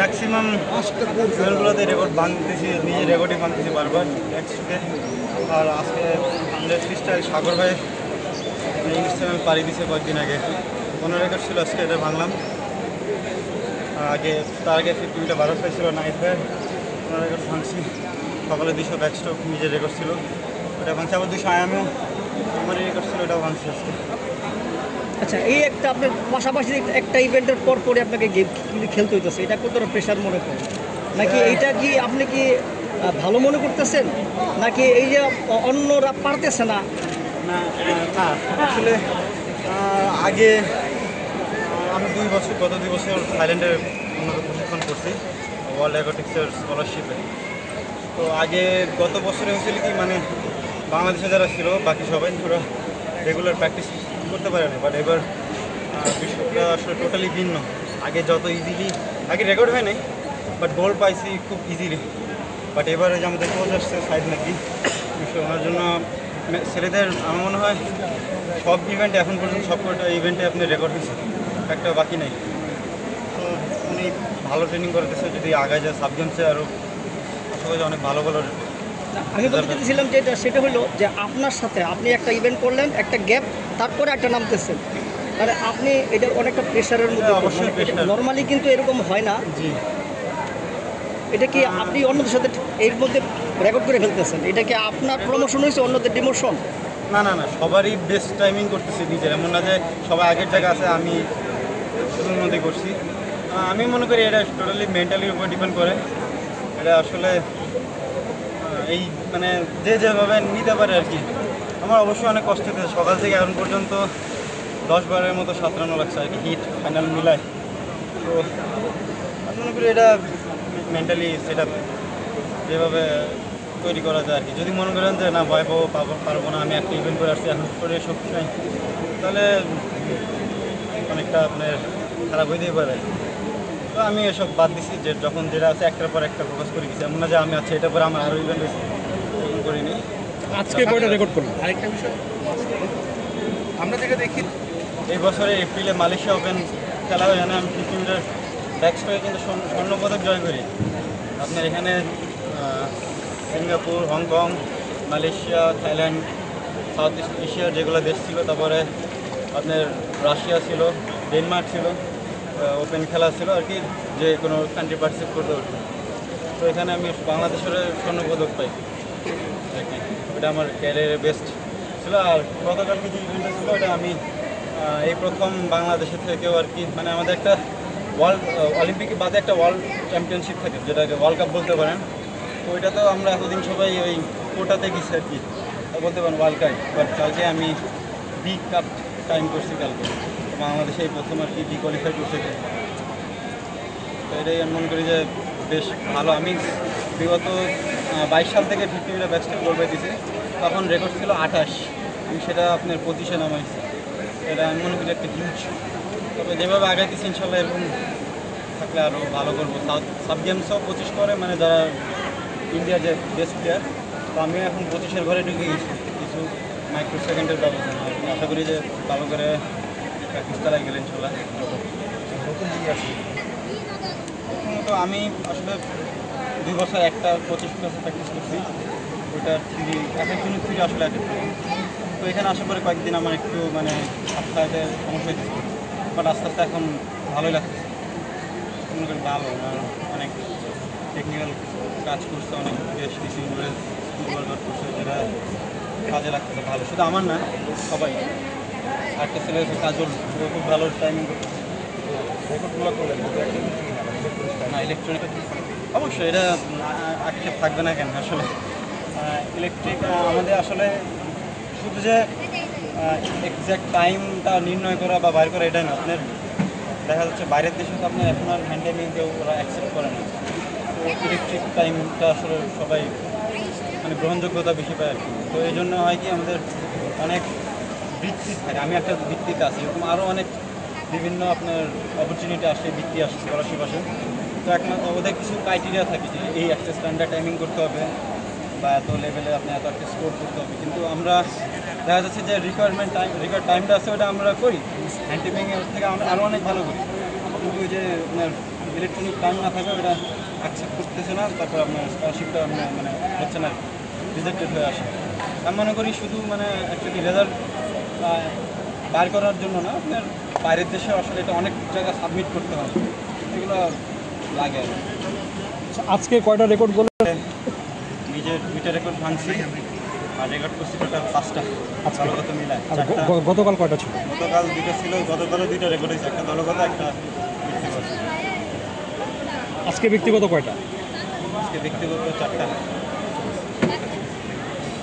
Maximum খেলগুলোতে record ভাঙতেছি, নিজে রেকর্ডই ভাঙতেছি বারবার নেক্সটকে। আর আজকে 100 ফ্রিস্টাইল সাগর ভাই ইংলিশ চ্যানেল পাড়ি দিছে কয়েকদিন আগে, 15 রেকর্ড ছিল, আজকে এটা ভাঙলাম। তার আগে 50 মিটার 12 ছিল নাইট ভাই, 15 রেকর্ড ভাঙছি। সকালে 200 ব্যাকস্ট্রোক নিজের রেকর্ড ছিল, ওটা ভাঙছি। আবার 200 আয়ামেও আমার রেকর্ড ছিল, ওটাও ভাঙছি আজকে। আচ্ছা, এই একটা আপনার পাশাপাশি একটা ইভেন্টের পর পরে আপনাকে গেম কিন্তু খেলতে হইতেছে, এটা কতটা প্রেশার মনে করেন? নাকি এইটা কি আপনি কি ভালো মনে করতেছেন, নাকি এই যে অন্যরা পারতেছে না? না না, আসলে আগে আমি গত 2 বছর থাইল্যান্ডের উন্নত প্রশিক্ষণ করছি ওয়ার্ল্ড অ্যাকোয়াটিক্সের স্কলারশিপে। তো আগে গত বছরে হয়েছিল কি, মানে বাংলাদেশে যারা ছিল বাকি সবাই পুরো রেগুলার প্র্যাকটিস করতে পারে না, বাট এবার বিষয়টা আসলে টোটালি ভিন্ন। আগে যত ইজিলি, আগে রেকর্ড হয় নাই বাট গোল পাইছি খুব ইজিলি, বাট এবারে যে আমাদের কোচ আসছে সাইড নাকি বিষয়, ওনার জন্য ছেলেদের আমার মনে হয় সব ইভেন্টে এখন পর্যন্ত সবকটা ইভেন্টে আপনি রেকর্ড হয়েছে, একটা বাকি নেই। তো উনি ভালো ট্রেনিং করতেছে, যদি আগায় যায় সাব গেমসে আরও আশা করি অনেক ভালো ভালো। আমি বলতে চাইছিলাম যেটা, সেটা হলো যে আপনার সাথে আপনি একটা ইভেন্ট করলেন, একটা গ্যাপ, তারপরে একটা নামতেছেন, মানে আপনি এটা অনেকটা প্রেশারের মধ্যে। অবশ্যই প্রেশার, নর্মালি কিন্তু এরকম হয় না। জি। এটা কি আপনি অন্যদের সাথে এর মধ্যে রেকর্ড করে ফেলতেছেন? এটা কি আপনার প্রমোশন হয়েছে, অন্যদের ডিমোশন? না না না, সবারই বেস্ট টাইমিং করতেছে নিজের, এমন না যে সবাই আগের জায়গা আছে আমি শুধুর মধ্যে করছি। আমি মনে করি এটা টোটালি মেন্টালির উপর ডিপেন্ড করে। এটা আসলে এই মানে যে যেভাবে নিতে পারে আর কি। আমার অবশ্যই অনেক কষ্ট হতেছে, সকাল থেকে এখন পর্যন্ত 10-12 মতো সাঁতরানো লাগছে আর কি, হিট ফাইনাল মিলায়। তো আমি মনে করি এটা মেন্টালি সেট আপ যেভাবে তৈরি করা যায় আর কি। যদি মনে করেন যে না ভয় পারবো না, আমি একটা ইভেন্ট করে আসছি এখন করে শক্তি নাই, তাহলে অনেকটা আপনার খারাপ হইতেই পারে। তো আমি এসব বাদ দিছি, যে যখন যেটা আছে একটার পর একটা ফোকাস করে গেছি, এমন না যে আমি আছি এটার পরে আমার আরও ইভেন্ট হয়েছে এরকম করিনি। আজকে কয়টা রেকর্ড করলাম? আরেকটা বিষয় আমরা যেটা দেখি, এই বছরে এপ্রিলে মালয়েশিয়া ওপেন খেলা হয়, এখানে আমি 50 মিটার ব্যাকস্ট্রোকে কিন্তু স্বর্ণপদক জয় করি। আপনার এখানে Singapore, Hong Kong, Malaysia, Thailand, south east এশিয়ার যেগুলো দেশ ছিল, তারপরে আপনার রাশিয়া ছিল, ডেনমার্ক ছিল, ওপেন খেলা ছিল আর কি, যে কোনো কান্ট্রি পার্টিসিপেট করতে পারতো। তো এখানে আমি বাংলাদেশের স্বর্ণপদক পাই আর কি, ওটা আমার ক্যারিয়ারের বেস্ট ছিল। আর গতকালকে যে ইভেন্টটা ছিল, ওটা আমি এই প্রথম বাংলাদেশের থেকেও আর কি, মানে আমাদের একটা ওয়ার্ল্ড অলিম্পিক বাদে একটা ওয়ার্ল্ড চ্যাম্পিয়নশিপ থাকে, যেটাকে ওয়ার্ল্ড কাপ বলতে পারেন। তো ওইটাতেও আমরা এতদিন সবাই ওই কোটাতে গেছি আর কি, বলতে পারেন ওয়ার্ল্ড কাপ। বাট কালকে আমি বি কাপ টাইম করছি কালকে, বাংলাদেশে এই প্রথম আর কি বি কোয়ালিফাই করছে। তো এটাই আমি মনে করি যে বেশ ভালো। আমি বিগত 22 সাল থেকে 50 মিটার ব্যাকস্ট্রোক গোল পাইতেছি, তখন রেকর্ড ছিল 28, আমি সেটা আপনার 25-এ নামাইছি। এটা আমি মনে করি একটা হিউজ। তবে যেভাবে আগাইতেছি ইনশাল্লাহ এরকম থাকলে আরও ভালো করবো। সাব গেমসও 25 করে, মানে যারা ইন্ডিয়ার যে বেস্ট প্লেয়ার, তো আমিও এখন 25-এর ঘরে ঢুকে গেছি কিছু মাইক্রো সেকেন্ডের ব্যবস্থা। আশা করি যে ভালো করে প্র্যাকটিস চালাই গেলে ইনশাল্লাহ। প্রথমত আমি আসলে 2 বছর একটা 25 ক্লাসে প্র্যাকটিস করছি, ওইটা থ্রি এক একজনের থ্রি আসলে এক একটু। তো এখানে আসার পরে কয়েকদিন আমার একটু মানে আস্তে সমস্যা হয়েছে, বাট আস্তে আস্তে এখন ভালোই লাগছে। মনে করি ভালো, অনেক টেকনিক্যাল কাজ করছে, অনেক বেশ কিছু ওয়ার্কআউট করছে, যেটা কাজে লাগতেছে ভালো। শুধু আমার না, সবাই। আরেকটা ছেলে হচ্ছে কাজল, ও খুব ভালো টাইমিং করতেছে। রেকর্ডগুলো করলেন না ইলেকট্রনিক, অবশ্যই এটা আক্ষেপ থাকবে না কেন। আসলে ইলেকট্রিক আমাদের আসলে শুধু যে এক্স্যাক্ট টাইমটা নির্ণয় করা বা বাইর করা এটাই না, আপনার দেখা যাচ্ছে বাইরের দেশে তো আপনার এখন আর হ্যান্ড টাইমিং কেউ ওরা অ্যাকসেপ্ট করে না। তো ইলেকট্রিক টাইমটা আসলে সবাই মানে গ্রহণযোগ্যতা বেশি পায় আর কি। তো এই জন্য হয় কি, আমাদের অনেক বৃত্তি থাকে, আমি একটা বৃত্তিতে আছি, এরকম আরও অনেক বিভিন্ন আপনার অপরচুনিটি আসে, বৃত্তি আসে, স্কলারশিপ আসে। তো একমাত্র ওদের কিছু ক্রাইটেরিয়া থাকে যে এই একটা স্ট্যান্ডার্ড টাইমিং করতে হবে, বা এত লেভেলে আপনি এত একটা স্কোর করতে হবে, কিন্তু আমরা দেখা যাচ্ছে যে রিকোয়ারমেন্ট টাইমটা আছে ওটা আমরা করি, হ্যান্ড টিপিংয়ের থেকে আমরা আরও অনেক ভালো করি, কিন্তু ওই যে আপনার ইলেকট্রনিক টাইম না থাকে ওটা অ্যাকসেপ্ট করতেছে না, তারপর আপনার স্কলারশিপটা মানে হচ্ছে না, রিজেক্টেড হয়ে আসে। আমি মনে করি শুধু মানে অ্যাকচুয়ালি রেজাল্ট বার করার জন্য না, আপনার বাইরের দেশে আসলে এটা অনেক জায়গায় সাবমিট করতে হয়, এগুলো লাগে আর কি। আজকে কয়টা রেকর্ড করলেন? নিজের দুইটা রেকর্ড ভাঙছি আর রেকর্ড করছি টোটাল 5টা, আজকে? দলগত মিলায় আর 4টা। গতকাল কয়টা ছিল? গতকাল 2টা ছিল, গতকালও 2টা রেকর্ড হয়েছে, একটা দলগত একটা ব্যক্তিগত। আজকে ব্যক্তিগত কয়টা? আজকে ব্যক্তিগত 4টা।